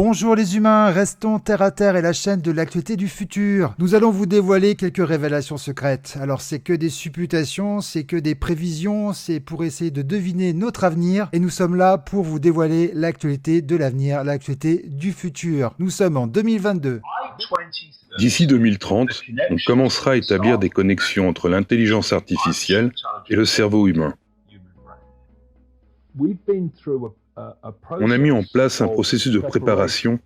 Bonjour les humains, restons terre à terre et la chaîne de l'actualité du futur. Nous allons vous dévoiler quelques révélations secrètes. Alors c'est que des supputations, c'est que des prévisions, c'est pour essayer de deviner notre avenir. Et nous sommes là pour vous dévoiler l'actualité de l'avenir, l'actualité du futur. Nous sommes en 2022. D'ici 2030, on commencera à établir des connexions entre l'intelligence artificielle et le cerveau humain. On a mis en place un processus de préparation,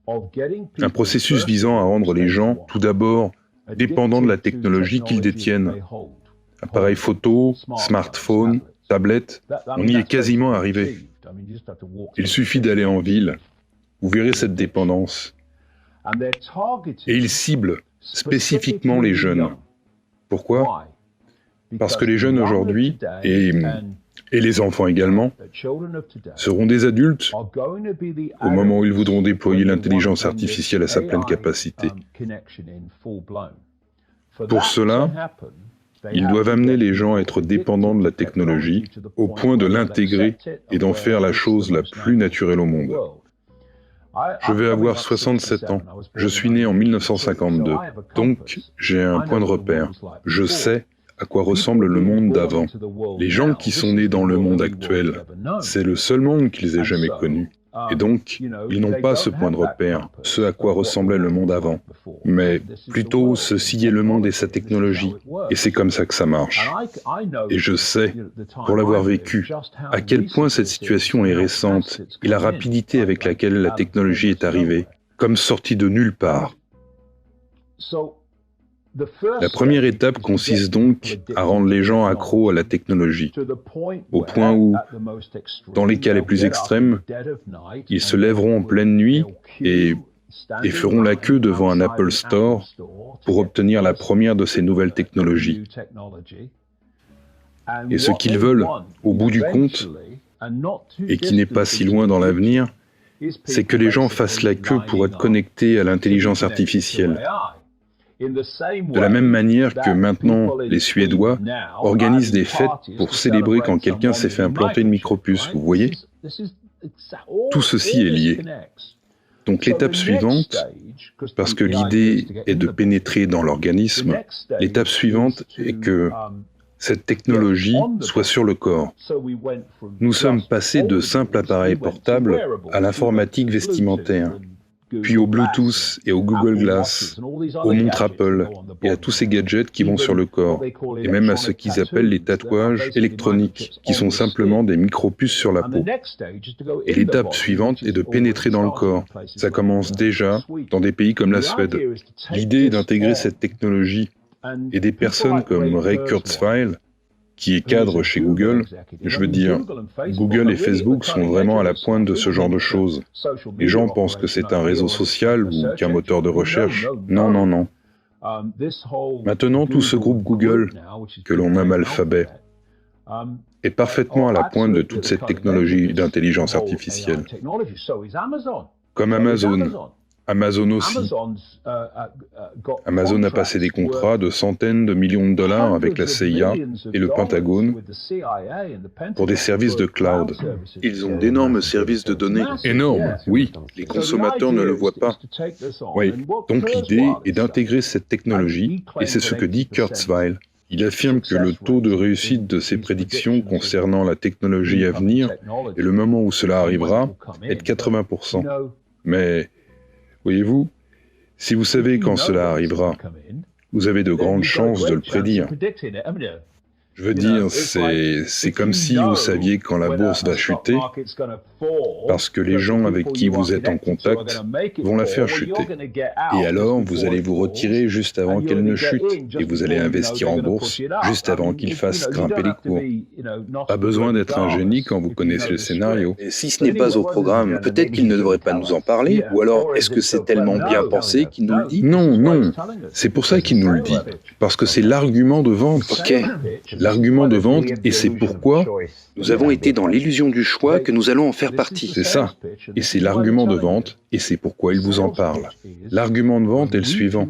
un processus visant à rendre les gens, tout d'abord, dépendants de la technologie qu'ils détiennent. Appareils photo, smartphones, tablettes, on y est quasiment arrivé. Il suffit d'aller en ville, vous verrez cette dépendance. Et ils ciblent spécifiquement les jeunes. Pourquoi ? Parce que les jeunes aujourd'hui, et les enfants également, seront des adultes au moment où ils voudront déployer l'intelligence artificielle à sa pleine capacité. Pour cela, ils doivent amener les gens à être dépendants de la technologie au point de l'intégrer et d'en faire la chose la plus naturelle au monde. Je vais avoir 67 ans. Je suis né en 1952, donc j'ai un point de repère. Je sais à quoi ressemble le monde d'avant. Les gens qui sont nés dans le monde actuel, c'est le seul monde qu'ils aient jamais connu. Et donc, ils n'ont pas ce point de repère, ce à quoi ressemblait le monde avant. Mais plutôt, ceci est le monde et sa technologie. Et c'est comme ça que ça marche. Et je sais, pour l'avoir vécu, à quel point cette situation est récente et la rapidité avec laquelle la technologie est arrivée, comme sortie de nulle part. La première étape consiste donc à rendre les gens accros à la technologie, au point où, dans les cas les plus extrêmes, ils se lèveront en pleine nuit et feront la queue devant un Apple Store pour obtenir la première de ces nouvelles technologies. Et ce qu'ils veulent, au bout du compte, et qui n'est pas si loin dans l'avenir, c'est que les gens fassent la queue pour être connectés à l'intelligence artificielle. De la même manière que maintenant, les Suédois organisent des fêtes pour célébrer quand quelqu'un s'est fait implanter une micropuce, vous voyez ? Tout ceci est lié. Donc l'étape suivante, parce que l'idée est de pénétrer dans l'organisme, l'étape suivante est que cette technologie soit sur le corps. Nous sommes passés de simples appareils portables à l'informatique vestimentaire, puis au Bluetooth et au Google Glass, aux montres Apple et à tous ces gadgets qui vont sur le corps, et même à ce qu'ils appellent les tatouages électroniques, qui sont simplement des micropuces sur la peau. Et l'étape suivante est de pénétrer dans le corps. Ça commence déjà dans des pays comme la Suède. L'idée est d'intégrer cette technologie, et des personnes comme Ray Kurzweil, qui est cadre chez Google, je veux dire, Google et Facebook sont vraiment à la pointe de ce genre de choses. Les gens pensent que c'est un réseau social ou qu'un moteur de recherche. Non, non, non. Maintenant, tout ce groupe Google, que l'on nomme Alphabet, est parfaitement à la pointe de toute cette technologie d'intelligence artificielle. Comme Amazon. Amazon aussi. Amazon a passé des contrats de centaines de millions de dollars avec la CIA et le Pentagone pour des services de cloud. Ils ont d'énormes services de données. Énormes, oui. Les consommateurs ne le voient pas. Oui. Donc l'idée est d'intégrer cette technologie, et c'est ce que dit Kurzweil. Il affirme que le taux de réussite de ses prédictions concernant la technologie à venir et le moment où cela arrivera est de 80%. Mais voyez-vous, si vous savez quand cela arrivera, vous avez de grandes chances de le prédire. Je veux dire, c'est comme si vous saviez quand la bourse va chuter, parce que les gens avec qui vous êtes en contact vont la faire chuter. Et alors, vous allez vous retirer juste avant qu'elle ne chute, et vous allez investir en bourse juste avant qu'il fasse grimper les cours. Pas besoin d'être un génie quand vous connaissez le scénario. Et si ce n'est pas au programme, peut-être qu'il ne devrait pas nous en parler, ou alors est-ce que c'est tellement bien pensé qu'il nous le dit ? Non, non, c'est pour ça qu'il nous le dit, parce que c'est l'argument de vente. Ok. L'argument de vente, et c'est pourquoi Nous avons été dans l'illusion du choix que nous allons en faire partie. c'est ça. Et c'est l'argument de vente, et c'est pourquoi il vous en parle. L'argument de vente est le suivant.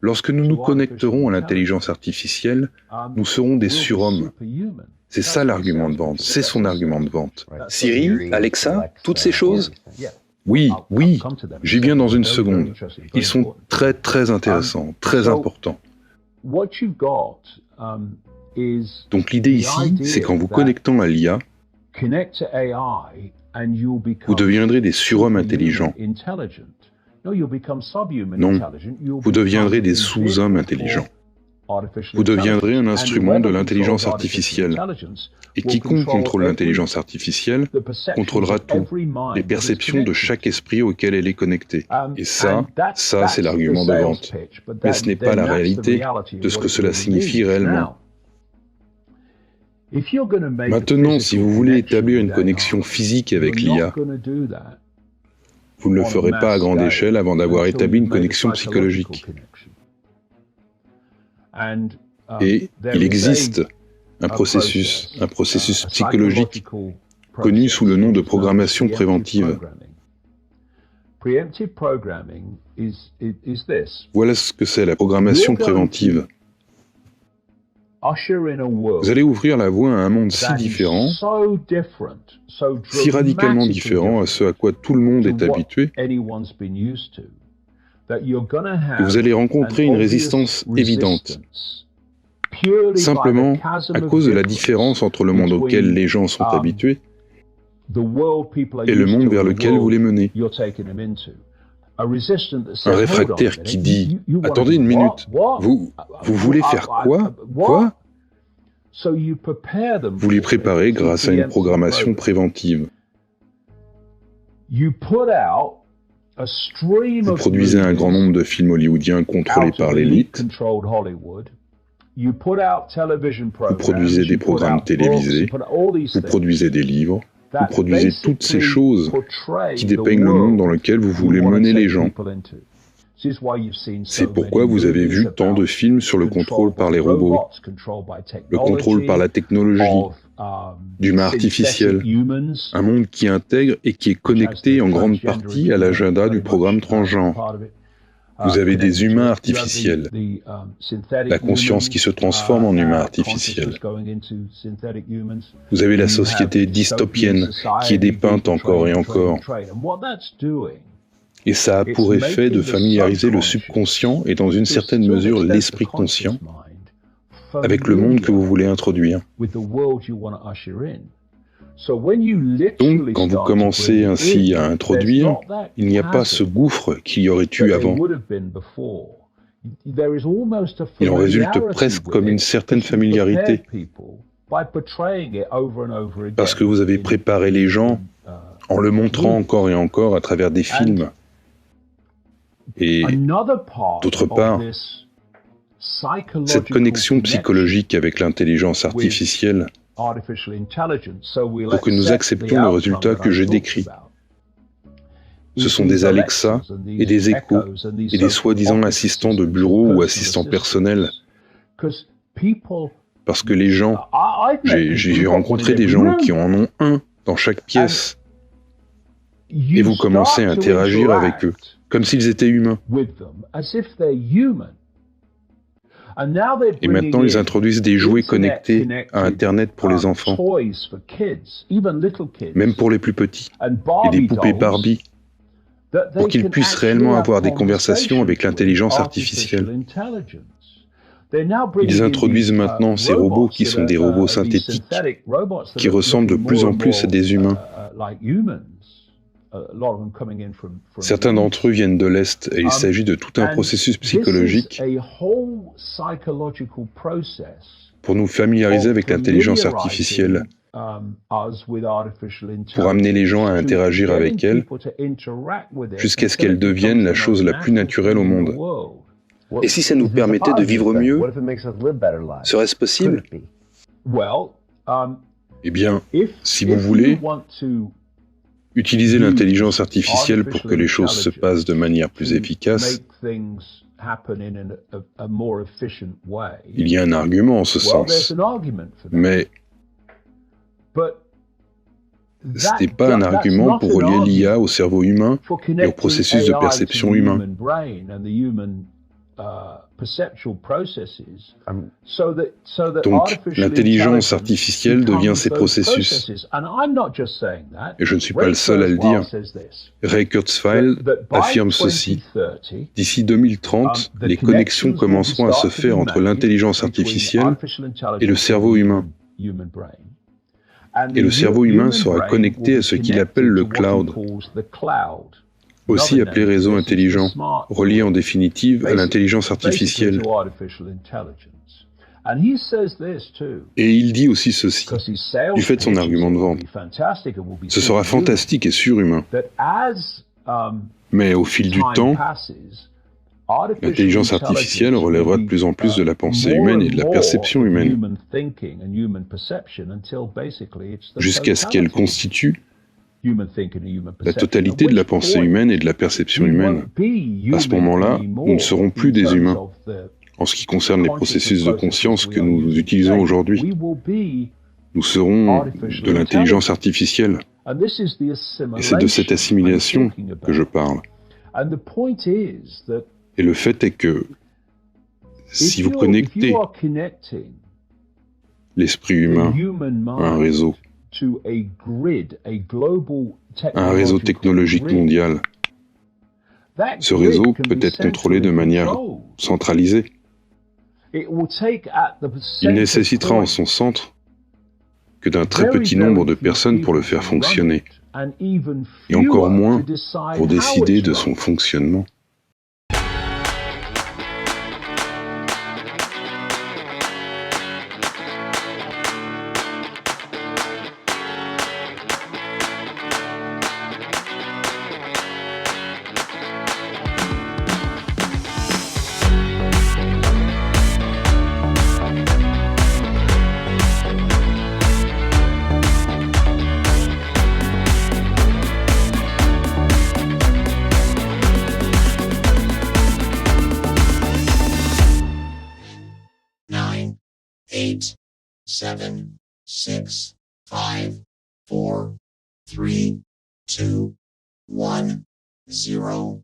Lorsque nous nous connecterons à l'intelligence artificielle, nous serons des surhommes. C'est ça l'argument de vente, c'est son argument de vente. Siri, Alexa, toutes ces choses ? Oui, j'y viens dans une seconde. Ils sont très très intéressants, très importants. Donc l'idée ici, c'est qu'en vous connectant à l'IA, vous deviendrez des surhommes intelligents. Non, vous deviendrez des sous-hommes intelligents. Vous deviendrez un instrument de l'intelligence artificielle. Et quiconque contrôle l'intelligence artificielle contrôlera tout, les perceptions de chaque esprit auquel elle est connectée. Et ça c'est l'argument de vente. Mais ce n'est pas la réalité de ce que cela signifie réellement. Maintenant, si vous voulez établir une connexion physique avec l'IA, vous ne le ferez pas à grande échelle avant d'avoir établi une connexion psychologique. Et il existe un processus psychologique connu sous le nom de programmation préventive. Voilà ce que c'est la programmation préventive. Vous allez ouvrir la voie à un monde si différent, si radicalement différent à ce à quoi tout le monde est habitué, que vous allez rencontrer une résistance évidente, simplement à cause de la différence entre le monde auquel les gens sont habitués et le monde vers lequel vous les menez. Un réfractaire qui dit « Attendez une minute, vous voulez faire quoi? Quoi ?» Vous les préparez grâce à une programmation préventive. Vous produisez un grand nombre de films hollywoodiens contrôlés par l'élite. Vous produisez des programmes télévisés. Vous produisez des livres. Vous produisez toutes ces choses qui dépeignent le monde dans lequel vous voulez mener les gens. C'est pourquoi vous avez vu tant de films sur le contrôle par les robots, le contrôle par la technologie, d'humains artificiels, un monde qui intègre et qui est connecté en grande partie à l'agenda du programme transgenre. Vous avez des humains artificiels, la conscience qui se transforme en humain artificiel. Vous avez la société dystopienne qui est dépeinte encore et encore. Et ça a pour effet de familiariser le subconscient et dans une certaine mesure l'esprit conscient avec le monde que vous voulez introduire. Donc, quand vous commencez ainsi à introduire, il n'y a pas ce gouffre qu'il y aurait eu avant. Il en résulte presque comme une certaine familiarité, parce que vous avez préparé les gens en le montrant encore et encore à travers des films. Et d'autre part, cette connexion psychologique avec l'intelligence artificielle pour que nous acceptions le résultat que j'ai décrit. Ce sont des Alexa et des Echo et des soi-disant assistants de bureau ou assistants personnels. Parce que les gens, j'ai rencontré des gens qui en ont un dans chaque pièce. Et vous commencez à interagir avec eux, comme s'ils étaient humains. Et maintenant, ils introduisent des jouets connectés à Internet pour les enfants, même pour les plus petits, et des poupées Barbie, pour qu'ils puissent réellement avoir des conversations avec l'intelligence artificielle. Ils introduisent maintenant ces robots qui sont des robots synthétiques, qui ressemblent de plus en plus à des humains. Certains d'entre eux viennent de l'Est et il s'agit de tout un processus psychologique pour nous familiariser avec l'intelligence artificielle, pour amener les gens à interagir avec elle jusqu'à ce qu'elle devienne la chose la plus naturelle au monde. Et si ça nous permettait de vivre mieux, serait-ce possible? Eh bien, si vous voulez, utilisez l'intelligence artificielle pour que les choses se passent de manière plus efficace. Il y a un argument en ce sens, mais ce n'est pas un argument pour relier l'IA au cerveau humain et au processus de perception humain. Donc, l'intelligence artificielle devient ces processus. Et je ne suis pas le seul à le dire. Ray Kurzweil affirme ceci. D'ici 2030, les connexions commenceront à se faire entre l'intelligence artificielle et le cerveau humain. Et le cerveau humain sera connecté à ce qu'il appelle le cloud, aussi appelé réseau intelligent, relié en définitive à l'intelligence artificielle. Et il dit aussi ceci, du fait de son argument de vente. Ce sera fantastique et surhumain. Mais au fil du temps, l'intelligence artificielle relèvera de plus en plus de la pensée humaine et de la perception humaine, jusqu'à ce qu'elle constitue la totalité de la pensée humaine et de la perception humaine. À ce moment-là, nous ne serons plus des humains, en ce qui concerne les processus de conscience que nous utilisons aujourd'hui. Nous serons de l'intelligence artificielle. Et c'est de cette assimilation que je parle. Et le fait est que, si vous connectez l'esprit humain à un réseau technologique mondial, ce réseau peut être contrôlé de manière centralisée. Il nécessitera en son centre que d'un très petit nombre de personnes pour le faire fonctionner, et encore moins pour décider de son fonctionnement. Eight, 7, 6, 5, 4, 3, 2, 1, 0.